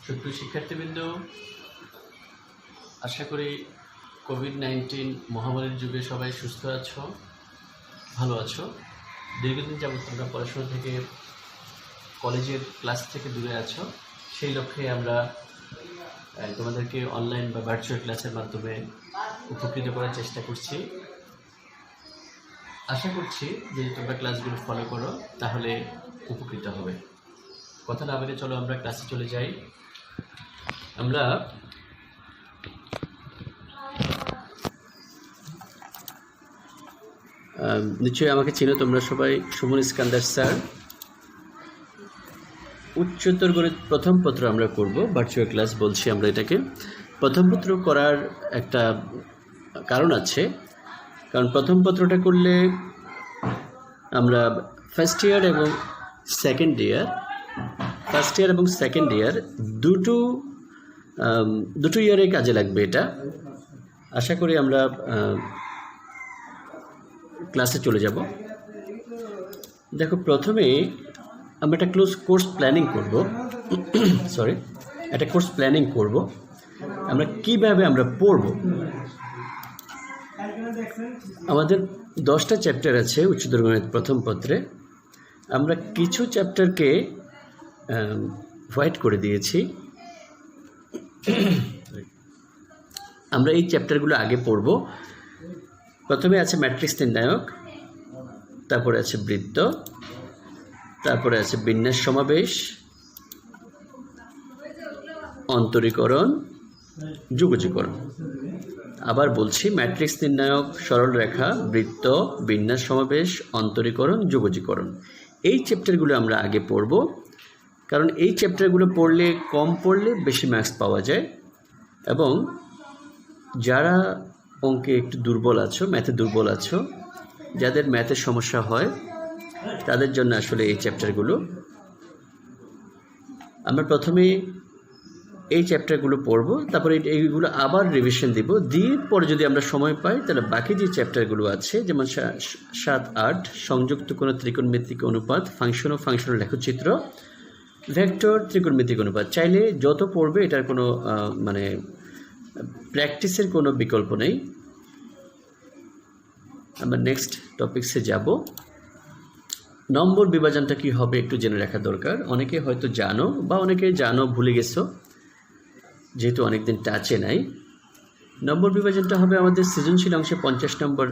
সুপ্রিয় শিক্ষার্থীবৃন্দ, আশা করি কোভিড-19 মহামারীর যুগে সবাই সুস্থ আছো, ভালো আছো। দীর্ঘদিন যাবত তোমরা পড়াশোনা থেকে, কলেজের ক্লাস থেকে দূরে আছো। সেই লক্ষ্যে আমরা তোমাদেরকে অনলাইন বা ভার্চুয়াল ক্লাসের মাধ্যমে উপকৃত করার চেষ্টা করছি। আশা করছি যে তোমরা ক্লাসগুলো ফলো করো, তাহলে উপকৃত হবে। কথা না বলে চলো আমরা ক্লাসে চলে যাই। আমরা নিশ্চয়ই আমাকে চিনো তোমরা সবাই, সুমন ইস্কান্দার স্যার। উচ্চতর গণিত প্রথম পত্র আমরা করব, ভার্চুয়াল ক্লাস বলছি আমরা এটাকে। প্রথম পত্র করার একটা কারণ আছে, কারণ প্রথম পত্রটা করলে আমরা ফার্স্ট ইয়ার এবং সেকেন্ড ইয়ার দুটো ইয়ারে কাজে লাগবে। এটা আশা করি আমরা ক্লাসে চলে যাব। দেখো, প্রথমে আমরা একটা কোর্স প্ল্যানিং করব। আমরা কিভাবে আমরা পড়ব। আমাদের 10টা চ্যাপ্টার আছে উচ্চতর গণিত প্রথম পত্রে। আমরা কিছু চ্যাপ্টারকে হোয়াইট করে দিয়েছি। আমরা এই চ্যাপ্টারগুলো আগে পড়ব। প্রথমে আছে ম্যাট্রিক্স নির্ণায়ক, তারপরে আছে বৃত্ত, তারপরে আছে বিন্যাস সমাবেশ, অন্তরীকরণ, যুগজীকরণ। আবার বলছি, ম্যাট্রিক্স নির্ণায়ক, সরল রেখা, বৃত্ত, বিন্যাস সমাবেশ, অন্তরীকরণ, যুগজীকরণ। এই চ্যাপ্টারগুলো আমরা আগে পড়ব, কারণ এই চ্যাপ্টারগুলো কম পড়লে বেশি মার্কস পাওয়া যায়। এবং যারা অঙ্কে একটু দুর্বল আছো, ম্যাথে দুর্বল আছো, যাদের ম্যাথের সমস্যা হয়, তাদের জন্য আসলে এই চ্যাপ্টারগুলো। আমরা প্রথমে এই চ্যাপ্টারগুলো পড়ব, তারপরে এইগুলো আবার রিভিশন দিব। দিয়ে পরে যদি আমরা সময় পাই, তাহলে বাকি যে চ্যাপ্টারগুলো আছে, যেমন 7-8 সংযুক্ত কোনো ত্রিকোণমিতিক অনুপাত, ফাংশন ও ফাংশনাল লেখচিত্র, ভেক্টর, ত্রিকোণমিতিক অনুপাত, চাইলে যত পড়বে এটার কোনো প্র্যাকটিসের কোনো বিকল্প নেই। আমরা নেক্সট টপিক্সে যাব। নম্বর বিভাজনটা কি হবে একটু জেনে রাখা দরকার। অনেকে হয়তো জানো, বা অনেকে ভুলে গেছো, যেহেতু অনেকদিন টাচে নাই। নম্বর বিভাজনটা হবে আমাদের সৃজনশীল অংশে 50 নম্বর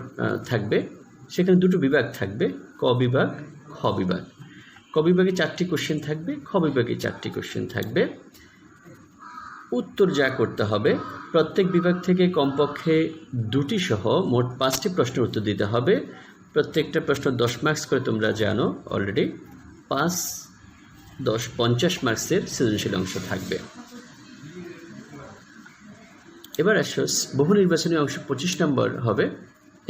থাকবে। সেখানে দুটো বিভাগ থাকবে, ক বিভাগ, খ বিভাগ। ক বিভাগে 4টি কোশ্চেন থাকবে, খ বিভাগে 4টি কোশ্চেন থাকবে। উত্তর যা করতে হবে, প্রত্যেক বিভাগ থেকে কমপক্ষে 2টি সহ মোট 5টি প্রশ্নের উত্তর দিতে হবে। প্রত্যেকটা প্রশ্ন 10 মার্কস করে, তোমরা জানো অলরেডি। 5, 10, 50 মার্কসের সৃজনশীল অংশ থাকবে। এবার আসো, বহু নির্বাচনী অংশ 25 নম্বর হবে।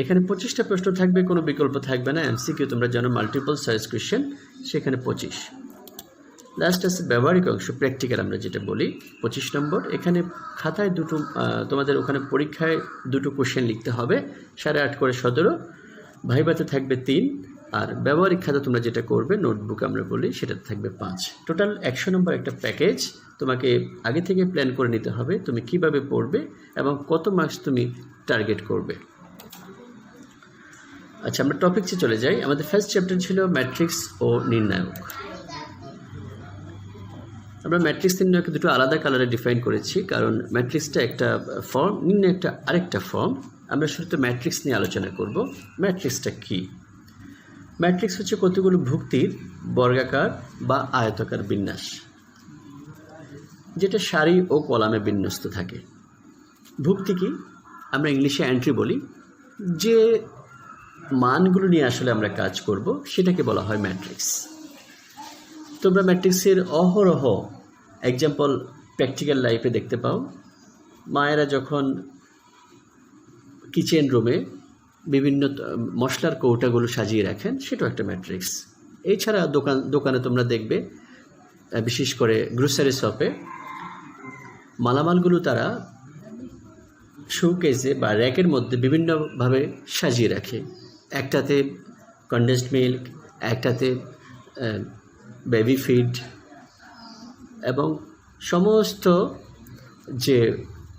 এখানে 25টা প্রশ্ন থাকবে, কোনো বিকল্প থাকবে না। এমসিকিউ তোমরা জানো, মাল্টিপল চয়েস কোয়েশ্চেন, সেখানে 25। লাস্ট আছে ব্যবহারিক অংশ, প্র্যাকটিক্যাল আমরা যেটা বলি, 25 নম্বর। এখানে খাতায় তোমাদের ওখানে পরীক্ষায় 2টো কোশ্চেন লিখতে হবে, 8.5 করে 17। ভাইভাতে থাকবে 3, আর ব্যবহারিক খাতা তোমরা যেটা করবে, নোটবুক আমরা বলি, সেটাতে থাকবে 5। টোটাল 100 নম্বর একটা প্যাকেজ। তোমাকে আগে থেকে প্ল্যান করে নিতে হবে তুমি কিভাবে পড়বে এবং কত মার্কস তুমি টার্গেট করবে। আচ্ছা, আমরা টপিকসে চলে যাই। আমাদের ফার্স্ট চ্যাপ্টার ছিল ম্যাট্রিক্স ও নির্ণায়ক। আমরা ম্যাট্রিক্স নির্ণায়ককে দুটো আলাদা কালারে ডিফাইন করেছি, কারণ ম্যাট্রিক্সটা একটা ফর্ম, নির্ণায়কটা আরেকটা ফর্ম। আমরা শুরুতে ম্যাট্রিক্স নিয়ে আলোচনা করব। ম্যাট্রিক্সটা কি? ম্যাট্রিক্স হচ্ছে কতগুলো ভুক্তির বর্গাকার বা আয়তাকার বিন্যাস, যেটা সারি ও কলামে বিন্যস্ত থাকে। ভুক্তি কি? আমরা ইংলিশে এন্ট্রি বলি। যে মানগুলো নিয়ে আসলে আমরা কাজ করব, সেটাকে বলা হয় ম্যাট্রিক্স। তোমরা ম্যাট্রিক্সের অহরহ এক্সাম্পল প্র্যাকটিক্যাল লাইফে দেখতে পাও। মায়েরা যখন কিচেন রুমে বিভিন্ন মশলার কৌটাগুলো সাজিয়ে রাখেন, সেটাও একটা ম্যাট্রিক্স। এছাড়া দোকানে তোমরা দেখবে, বিশেষ করে গ্রোসারি শপে, মালামালগুলো তারা শোকেসে বা র্যাকের মধ্যে বিভিন্নভাবে সাজিয়ে রাখে। একটাতে কনডেন্সড মিল্ক, একটাতে বেবি ফিড, এবং সমস্ত যে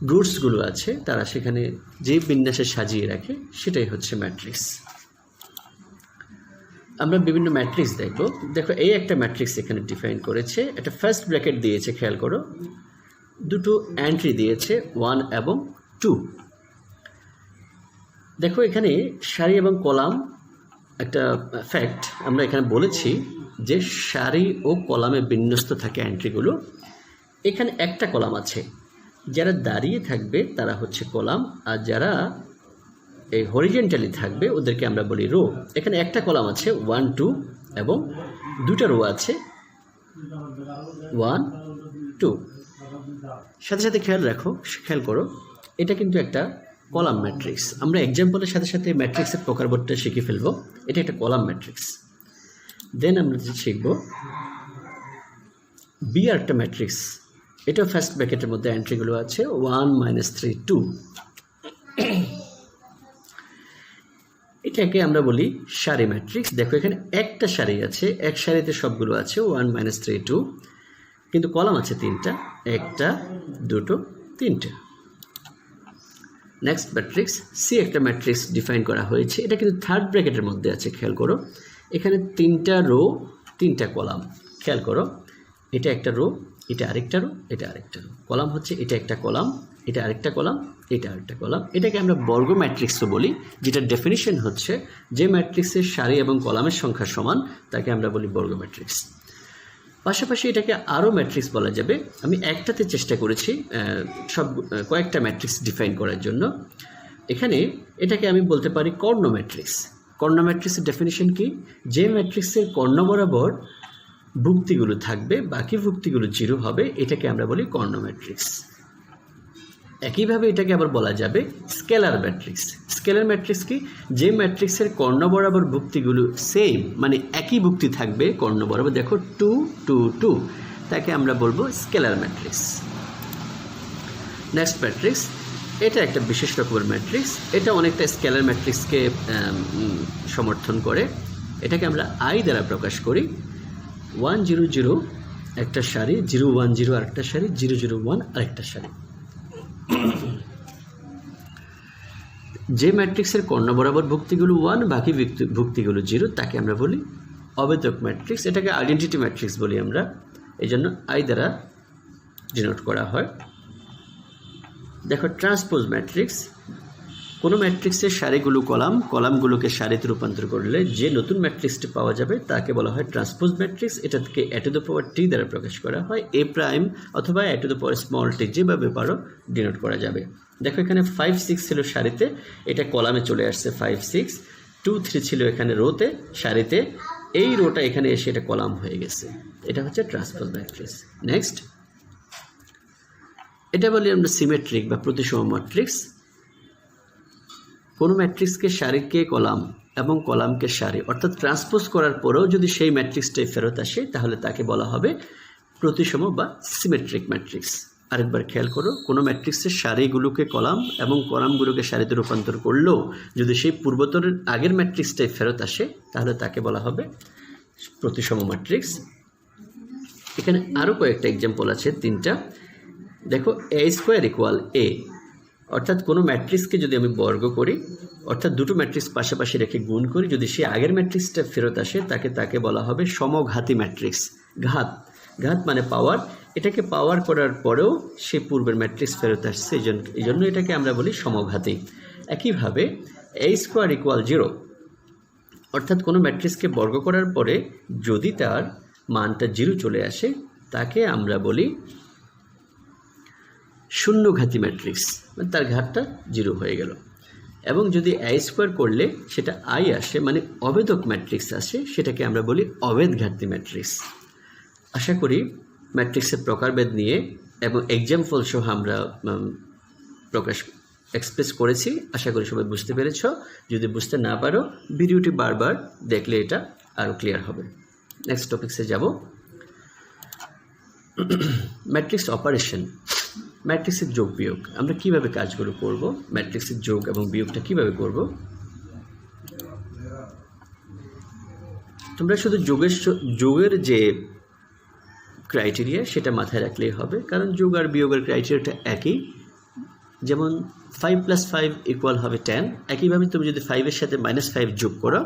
রুটসগুলো আছে তারা সেখানে যে বিন্যাসে সাজিয়ে রাখে সেটাই হচ্ছে ম্যাট্রিক্স। আমরা বিভিন্ন ম্যাট্রিক্স দেখো এই একটা ম্যাট্রিক্স এখানে ডিফাইন করেছে, একটা ফার্স্ট ব্র্যাকেট দিয়েছে, খেয়াল করো, দুটো এন্ট্রি দিয়েছে 1 এবং 2। দেখো এখানে সারি এবং কলাম, একটা ফ্যাক্ট আমরা এখানে বলেছি যে সারি ও কলামে বিন্যস্ত থাকে এন্ট্রিগুলো। এখানে একটা কলাম আছে, যারা দাঁড়িয়ে থাকবে তারা হচ্ছে কলাম, আর যারা এই হরিজেন্টালি থাকবে ওদেরকে আমরা বলি রো। এখানে একটা কলাম আছে 1 2 এবং দুটা রো আছে 1 2। সাথে সাথে খেয়াল করো এটা কিন্তু একটা কলাম ম্যাট্রিক্স। আমরা এক্সাম্পলের সাথে সাথে ম্যাট্রিক্সের প্রকারভেদটা শিখে ফেলবো। এটা একটা কলাম ম্যাট্রিক্স। দেন আমরা শিখব বি আর একটা ম্যাট্রিক্স, এটা ফার্স্ট ব্র্যাকেটের মধ্যে এন্ট্রিগুলো আছে 1 -3 2। এটাকে আমরা বলি সারি ম্যাট্রিক্স। দেখো এখানে একটা সারি আছে, এক সারিতে সবগুলো আছে 1 -3 2, কিন্তু কলাম আছে 3টা, 1টা 2টো 3টে। নেক্সট ম্যাট্রিক্স সি একটা ম্যাট্রিক্স ডিফাইন করা হয়েছে, এটা কিন্তু থার্ড ব্র্যাকেটের মধ্যে আছে। খেয়াল করো এখানে 3টা রো 3টা কলাম। খেয়াল করো এটা একটা রো, এটা আরেকটা রো, এটা আরেকটা রো। কলাম হচ্ছে এটা একটা কলাম, এটা আরেকটা কলাম, এটা আরেকটা কলাম। এটাকে আমরা বর্গ ম্যাট্রিক্সও বলি, যেটার ডেফিনিশন হচ্ছে যে ম্যাট্রিক্সের সারি এবং কলামের সংখ্যা সমান তাকে আমরা বলি বর্গ ম্যাট্রিক্স। পাশাপাশি এটাকে আরও ম্যাট্রিক্স বলা যাবে। আমি একটাতে চেষ্টা করেছি কয়েকটা ম্যাট্রিক্স ডিফাইন করার জন্য। এখানে এটাকে আমি বলতে পারি কর্ণ ম্যাট্রিক্স। কর্ণ ম্যাট্রিক্সের ডেফিনিশন কি? যে ম্যাট্রিক্সের কর্ণ বরাবর ভুক্তিগুলো থাকবে, বাকি ভুক্তিগুলো 0 হবে, এটাকে আমরা বলি কর্ণ ম্যাট্রিক্স। একইভাবে এটাকে আবার বলা যাবে স্কেলার ম্যাট্রিক্স। স্কেলার ম্যাট্রিক্স কি? যে ম্যাট্রিক্সের কর্ণ বরাবর ভুক্তিগুলো সেম, মানে একই ভুক্তি থাকবে কর্ণ বরাবর। দেখো 2 2 2, তাকে আমরা বলবো স্কেলার ম্যাট্রিক্স। নেক্সট ম্যাট্রিক্স, এটা একটা বিশেষ রকমের ম্যাট্রিক্স, এটা অনেকটা স্কেলার ম্যাট্রিক্সকে সমর্থন করে। এটাকে আমরা আই দ্বারা প্রকাশ করি। 1 0 0 একটা সারি, 0 1 0 আরেকটা সারি, 0 0 1 আরেকটা সারি। যে ম্যাট্রিক্সের কর্ণ বরাবর ভুক্তিগুলো 1, বাকি ভুক্তিগুলো 0, তাকে আমরা বলি অবেদক ম্যাট্রিক্স। এটাকে আইডেন্টিটি ম্যাট্রিক্স বলি আমরা, এই জন্য আই দ্বারা ডিনোট করা হয়। দেখো ট্রান্সপোজ ম্যাট্রিক্স, কোনো ম্যাট্রিক্সের সারিগুলো কলাম, কলামগুলোকে সারিতে রূপান্তর করলে যে নতুন ম্যাট্রিক্সটি পাওয়া যাবে তাকে বলা হয় ট্রান্সপোজ ম্যাট্রিক্স। এটাকে a⁻t দ্বারা প্রকাশ করা হয়, a প্রাইম অথবা a⁻t, যেভাবে পারো ডিনোট করা যাবে। দেখো এখানে 5 6 ছিল সারিতে, এটা কলামে চলে আসছে 5 6, 2 3 ছিল এখানে রোতে সারিতে, এই রোটা এখানে এসে এটা কলাম হয়ে গেছে। এটা হচ্ছে ট্রান্সপোজ ম্যাট্রিক্স। নেক্সট এটা বলি আমরা সিমেট্রিক বা প্রতিসম ম্যাট্রিক্স। কোনো ম্যাট্রিক্সকে সারিকে কলাম এবং কলামকে সারি, অর্থাৎ ট্রান্সপোজ করার পরেও যদি সেই ম্যাট্রিক্সটাই ফেরত আসে তাহলে তাকে বলা হবে প্রতিসম বা সিমেট্রিক ম্যাট্রিক্স। আরেকবার খেয়াল করো, কোনো ম্যাট্রিক্সের সারিগুলোকে কলাম এবং কলামগুলোকে সারিতে রূপান্তর করলেও যদি সেই পূর্বতরের আগের ম্যাট্রিক্সটাই ফেরত আসে তাহলে তাকে বলা হবে প্রতিসম ম্যাট্রিক্স। এখানে আরও কয়েকটা এক্সাম্পল আছে, 3টা। দেখো a² = a, অর্থাৎ কোনো ম্যাট্রিক্সকে যদি আমি বর্গ করি, অর্থাৎ দুটো ম্যাট্রিক্স পাশাপাশি রেখে গুণ করি, যদি সে আগের ম্যাট্রিক্সটা ফেরত আসে তাকে বলা হবে সমঘাতী ম্যাট্রিক্স। ঘাত মানে পাওয়ার, এটাকে পাওয়ার করার পরেও সে পূর্বের ম্যাট্রিক্স ফেরত আসছে, এই জন্য এটাকে আমরা বলি সমঘাতী। একইভাবে a² = 0, অর্থাৎ কোনো ম্যাট্রিক্সকে বর্গ করার পরে যদি তার মানটা 0 চলে আসে তাকে আমরা বলি শূন্যঘাতী ম্যাট্রিক্স, মানে তার ঘাতটা 0 হয়ে গেল। এবং যদি a² করলে সেটা আই আসে, মানে অবেদক ম্যাট্রিক্স আসে, সেটাকে আমরা বলি অবেদঘাতী ম্যাট্রিক্স। আশা করি ম্যাট্রিক্সের প্রকারভেদ নিয়ে এবং এক্সাম্পল সহ আমরা এক্সপ্রেস করেছি। আশা করি সবাই বুঝতে পেরেছ। যদি বুঝতে না পারো ভিডিওটি বারবার দেখলে এটা আরও ক্লিয়ার হবে। নেক্সট টপিক্সে যাব, ম্যাট্রিক্স অপারেশন। ম্যাট্রিক্সের যোগ বিয়োগ আমরা কিভাবে কাজগুলো করব, ম্যাট্রিক্সের যোগ এবং বিয়োগটা কিভাবে করব। তোমরা শুধু যোগের যে ক্রাইটেরিয়া সেটা মাথায় রাখলেই হবে, কারণ যোগ আর বিয়োগের ক্রাইটেরিয়াটা একই। যেমন 5 + 5 = হবে 10, একইভাবে তুমি যদি 5-এর সাথে -5 যোগ করো,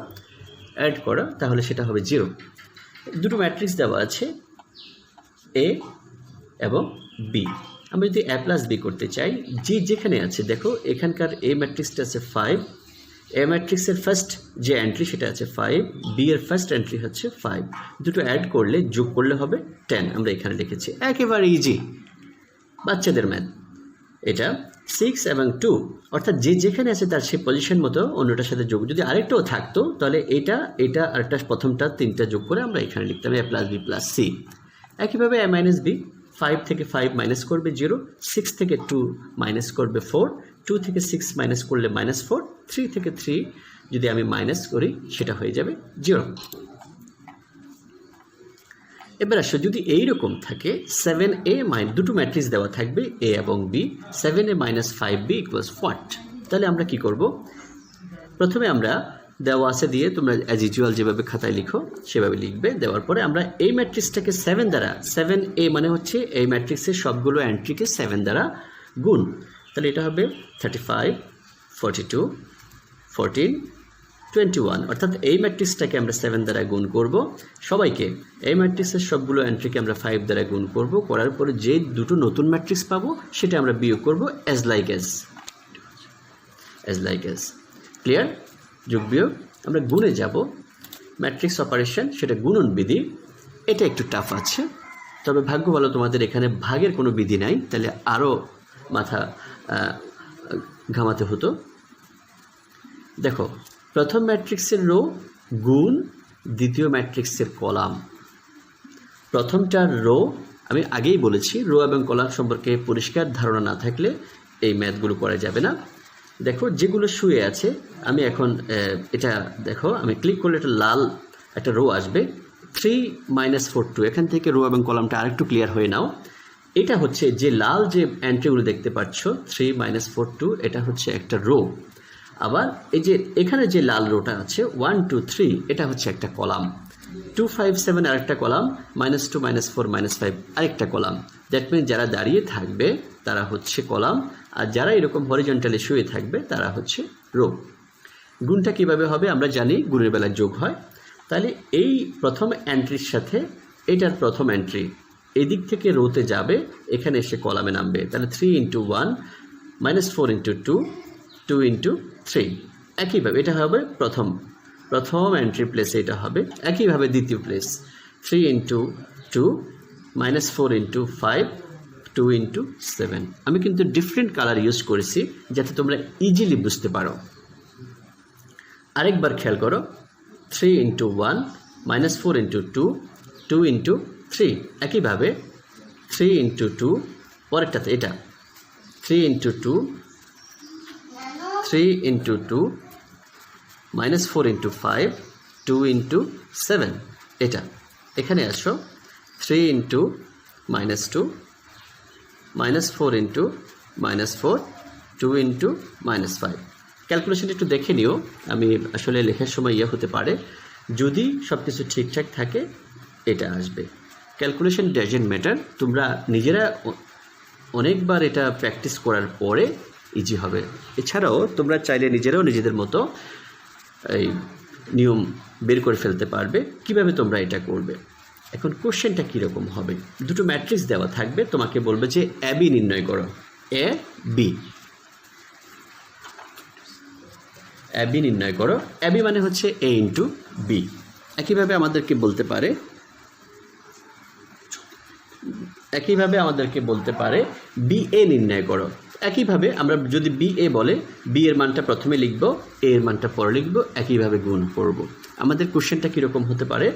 অ্যাড করো, তাহলে সেটা হবে 0। দুটো ম্যাট্রিক্স দেওয়া আছে এ এবং বি। আমরা যদি a + b করতে চাই, যেখানে আছে দেখো এখানকার এ ম্যাট্রিক্সটা আছে 5, এ ম্যাট্রিক্সের ফার্স্ট যে এন্ট্রি সেটা আছে 5, বি এর ফার্স্ট এন্ট্রি হচ্ছে 5, দুটো অ্যাড করলে যোগ করলে হবে 10। আমরা এখানে লিখেছি, একেবারে ইজি, বাচ্চাদের ম্যাথ। এটা 6 এবং 2, অর্থাৎ যেখানে আছে তার সেই পজিশন মতো অন্যটার সাথে যোগ। যদি আরেকটাও থাকতো তাহলে এটা আরেকটা প্রথমটা 3টা যোগ করে আমরা এখানে লিখতাম a + b + c। একইভাবে a - b, 5 থেকে 5 মাইনাস করবে 0, 6 থেকে 2 মাইনাস করবে 4, 2 থেকে 6 মাইনাস করলে -4, 3 থেকে 3 যদি আমি মাইনাস করি সেটা হয়ে যাবে 0। এবার আসো, যদি এইরকম থাকে 7a দুটো ম্যাট্রিক্স দেওয়া থাকবে a এবং b, 7a - 5b = what? তাহলে আমরা কি করব? প্রথমে আমরা দেওয়া আছে দিয়ে তোমরা অ্যাজ ইউজুয়াল যেভাবে খাতায় লিখো সেভাবে লিখবে। দেওয়ার পরে আমরা এই ম্যাট্রিক্সটাকে 7 দ্বারা, 7a মানে হচ্ছে এই ম্যাট্রিক্সের সবগুলো এন্ট্রিকে 7 দ্বারা গুণ। তাহলে এটা হবে 35, 42, 14, 21, অর্থাৎ এই ম্যাট্রিক্সটাকে আমরা 7 দ্বারা গুণ করব। সবাইকে এই ম্যাট্রিক্সের সবগুলো এন্ট্রিকে আমরা 5 দ্বারা গুণ করব। করার পরে যে দুটো নতুন ম্যাট্রিক্স পাবো সেটা আমরা বিয়োগ করব অ্যাজ লাইক অ্যাজ। ক্লিয়ার? যোগ বিয়োগ আমরা গুণে যাব, ম্যাট্রিক্স অপারেশন সেটা গুণন বিধি। এটা একটু টাফ আছে, তবে ভাগ্য ভালো তোমাদের এখানে ভাগের কোনো বিধি নাই, তাহলে আরও মাথা ঘামাতে হতো। দেখো, প্রথম ম্যাট্রিক্সের রো গুণ দ্বিতীয় ম্যাট্রিক্সের কলাম। প্রথমটার রো, আমি আগেই বলেছি, রো এবং কলাম সম্পর্কে পরিষ্কার ধারণা না থাকলে এই ম্যাথগুলো করা যাবে না। দেখো যেগুলো শুয়ে আছে, আমি এখন এটা দেখো, আমি ক্লিক করলে একটা লাল একটা রো আসবে, 3 - 4 2। এখান থেকে রো এবং কলামটা আরেকটু ক্লিয়ার হয়ে নাও। এটা হচ্ছে যে লাল যে এন্ট্রিগুলো দেখতে পাচ্ছ 3 - 4 2, এটা হচ্ছে একটা রো। আবার এই যে এখানে যে লাল রোটা আছে 1 2 3, এটা হচ্ছে একটা কলাম। 2 5 7 আরেকটা কলাম, -2 -4 -5 আরেকটা কলাম। দ্যাট মিন যারা দাঁড়িয়ে থাকবে তারা হচ্ছে কলাম, আর যারা এরকম হরিজন্টালি শুয়ে থাকবে তারা হচ্ছে রো। গুণটা কিভাবে হবে আমরা জানি, গুণের বেলা যোগ হয়। তাহলে এই প্রথম এন্ট্রির সাথে এটার প্রথম এন্ট্রি এদিক থেকে রোতে যাবে, এখানে এসে কলামে নামবে। তাহলে 3 × 1 -4 × 2, 2 × 3। একইভাবে এটা হবে প্রথম এন্ট্রি প্লেসে এটা হবে। একইভাবে দ্বিতীয় প্লেস 3 × 2 -4 × 5, 2 × 7। আমি কিন্তু ডিফারেন্ট কালার ইউজ করেছি যাতে তোমরা ইজিলি বুঝতে পারো। আরেকবার খেয়াল করো, 3 × 1 -4 × 2, 2 × 3। একইভাবে 3 × 2, পরেরটাতে এটা 3 × 2, 3 × 2 -4 × 5, 2 × 7। এটা এখানে আসো, 3 × -2 -4 × -4, 2 × -5। ক্যালকুলেশনটা একটু দেখে নিও, আমি আসলে লেখার সময় হতে পারে। যদি সব কিছু ঠিকঠাক থাকে এটা আসবে। ক্যালকুলেশন ডাজন্ট ম্যাটার, তোমরা নিজেরা অনেকবার এটা প্র্যাকটিস করার পরে ইজি হবে। এছাড়াও তোমরা চাইলে নিজেরাও নিজেদের মতো এই নিয়ম বের করে ফেলতে পারবে কিভাবে তোমরা এটা করবে। এখন কোশ্চেনটা কীরকম হবে, দুটো ম্যাট্রিক্স দেওয়া থাকবে, তোমাকে বলবে যে এ বি নির্ণয় করো। এ বি নির্ণয় করো। এ বি মানে হচ্ছে a × b। একইভাবে আমাদেরকে বলতে পারে বি এ নির্ণয় করো। একইভাবে আমরা যদি বি এ বলে, বি এর মানটা প্রথমে লিখব, এ এর মানটা পরে লিখব, একইভাবে গুণ করব। আমাদের কোশ্চেনটা কীরকম হতে পারে,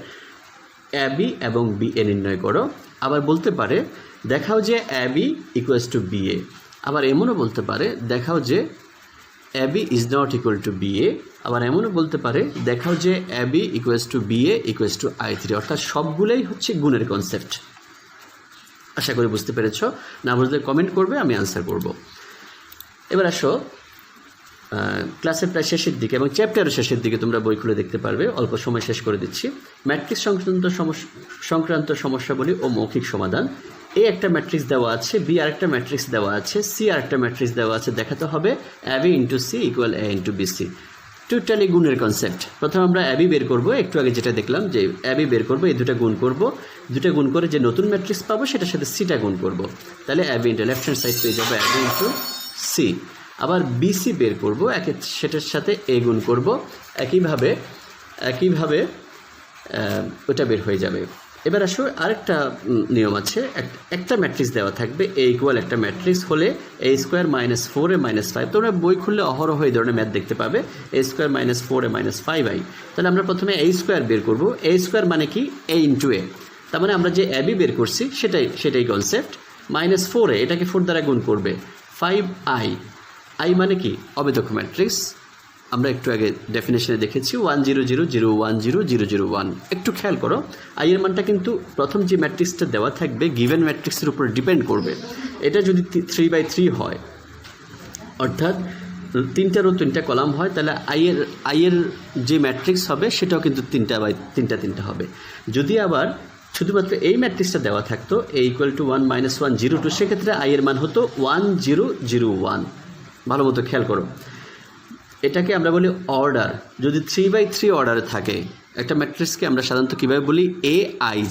এ বি এবং বি এ নির্ণয় করো। আবার বলতে পারে দেখাও যে এ বি = বি এ। আবার এমনও বলতে পারে দেখাও যে এ বি ≠ বি এ। আবার এমনও বলতে পারে দেখাও যে A B = B A = I3। অর্থাৎ সবগুলোই হচ্ছে গুণের কনসেপ্ট। আশা করি বুঝতে পেরেছ। না বুঝলে কমেন্ট করবে, আমি আনসার করব। এবার আসো, ক্লাসের প্রায় শেষের দিকে এবং চ্যাপ্টারের শেষের দিকে তোমরা বই খুলে দেখতে পারবে, অল্প সময় শেষ করে দিচ্ছি। ম্যাট্রিক্স সংক্রান্ত সমস্যাবলী ও মৌখিক সমাধান। এ একটা ম্যাট্রিক্স দেওয়া আছে, বি আরেকটা ম্যাট্রিক্স দেওয়া আছে, সি আরেকটা ম্যাট্রিক্স দেওয়া আছে, দেখাতে হবে অ্যাবি ইন্টু সি ইকুয়াল এ ইন্টু বিসি। টোটালি গুণের কনসেপ্ট। প্রথমে আমরা অ্যাবি বের করব, একটু আগে যেটা দেখলাম যে অ্যাবি বের করব, এই দুটা গুণ করব, দুটা গুণ করে যে নতুন ম্যাট্রিক্স পাবো সেটার সাথে সিটা গুণ করব, তাহলে A B into left hand side পেয়ে যাবো অ্যাবি ইন্টু সি। আবার বিসি বের করব, সেটার সাথে এ গুণ করব, একইভাবে ওটা বের হয়ে যাবে। এবার আসো আরেকটা নিয়ম আছে, একটা ম্যাট্রিক্স দেওয়া থাকবে এ ইকুয়াল একটা ম্যাট্রিক্স হলে এ স্কোয়ার মাইনাস 4a মাইনাস 5, তোমরা বই খুললে অহরহ এই ধরনের ম্যাথ দেখতে পাবে, এ square minus 4a minus 5i। তাহলে আমরা প্রথমে এ স্কোয়ার বের করব, এ স্কোয়ার মানে কি এ ইন্টু এ, তার মানে আমরা যে অ্যাবি বের করছি সেটাই কনসেপ্ট। মাইনাস 4a, এটাকে 4 দ্বারা গুণ করবে, 5i, i মানে কি অবেদক ম্যাট্রিক্স। আমরা একটু আগে ডেফিনেশনে দেখেছি 1 0 0 0 1 0 0 0 1। একটু খেয়াল করো, আই এর মানটা কিন্তু প্রথম যে ম্যাট্রিক্সটা দেওয়া থাকবে গিভেন ম্যাট্রিক্সের উপর ডিপেন্ড করবে। এটা যদি 3/3 হয়, অর্থাৎ 3টা রো 3টা কলাম হয়, তাহলে আই এর যে ম্যাট্রিক্স হবে সেটাও কিন্তু 3টা হবে। যদি আবার শুধুমাত্র এই ম্যাট্রিক্সটা দেওয়া থাকতো এ ইকুয়াল টু 1 - 1 0 2, সেক্ষেত্রে আই এর মান হতো 1 0 0 1। ভালো মতো খেয়াল করো, এটাকে আমরা বলি অর্ডার। যদি 3/3 অর্ডারে থাকে একটা ম্যাট্রিক্সকে আমরা সাধারণত কীভাবে বলি, এ আই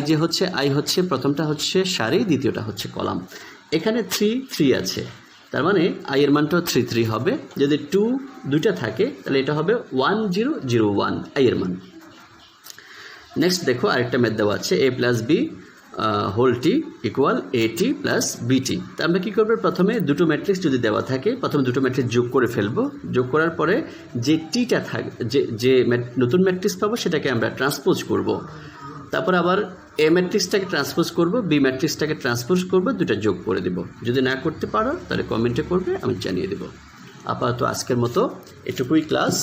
জে হচ্ছে, আই হচ্ছে প্রথমটা হচ্ছে সারি, দ্বিতীয়টা হচ্ছে কলাম। এখানে 3 3 আছে, তার মানে আই এর মানটাও 3 3 হবে। যদি 2টা থাকে তাহলে এটা হবে 1 0 0 1 আই এর মান। নেক্সট দেখো আরেকটা ম্যাথ দেওয়া আছে, a plus B whole T equal A T plus B T. তা আমরা কী করবো, প্রথমে দুটো ম্যাট্রিক্স যদি দেওয়া থাকে প্রথমে দুটো ম্যাট্রিক্স যোগ করে ফেলবো, যোগ করার পরে যে টিটা থাকবে, যে নতুন ম্যাট্রিক্স পাবো সেটাকে আমরা ট্রান্সপোজ করব। তারপর আবার এ ম্যাট্রিক্সটাকে ট্রান্সপোজ করব, বি ম্যাট্রিক্সটাকে ট্রান্সপোজ করব, দুটো যোগ করে দেব। যদি না করতে পারো তাহলে কমেন্টে করবে, আমি জানিয়ে দেবো। আপাতত আজকের মতো এটুকুই ক্লাস।